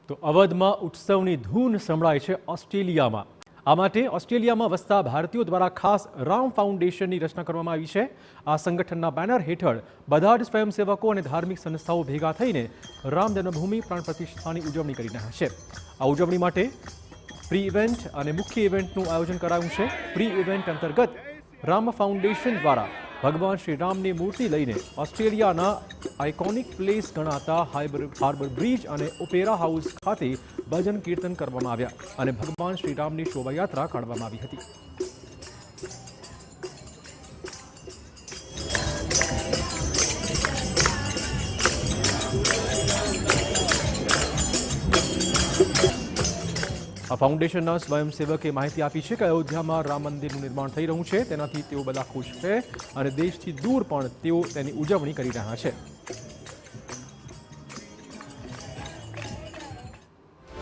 તો અવધમાં ઉત્સવની ધૂન સંભળાય છે ઓસ્ટ્રેલિયામાં। આ માટે ઓસ્ટ્રેલિયામાં વસતા ભારતીયો દ્વારા ખાસ રામ ફાઉન્ડેશનની રચના કરવામાં આવી છે। આ સંગઠનના બેનર હેઠળ બધા જ સ્વયંસેવકો અને ધાર્મિક સંસ્થાઓ ભેગા થઈને રામ જન્મભૂમિ પ્રાણ પ્રતિષ્ઠાની ઉજવણી કરી રહ્યા છે। આ ઉજવણી માટે પ્રી ઇવેન્ટ અને મુખ્ય ઇવેન્ટનું આયોજન કરાયું છે। પ્રી ઇવેન્ટ અંતર્ગત રામ ફાઉન્ડેશન દ્વારા ભગવાન શ્રી રામની મૂર્તિ લઈને ઓસ્ટ્રેલિયાના આઇકોનિક પ્લેસ ગણાતા હાર્બર બ્રિજ અને ઓપેરા હાઉસ ખાતે ભજન કીર્તન કરવામાં આવ્યા અને ભગવાન શ્રી રામની શોભાયાત્રા કાઢવામાં આવી હતી। આ ફાઉન્ડેશનના સ્વયંસેવકે માહિતી આપી છે કે અયોધ્યામાં રામ મંદિરનું નિર્માણ થઈ રહ્યું છે, તેનાથી તેઓ બધા ખુશ છે અને દેશથી દૂર પણ તેઓ તેની ઉજવણી કરી રહ્યા છે।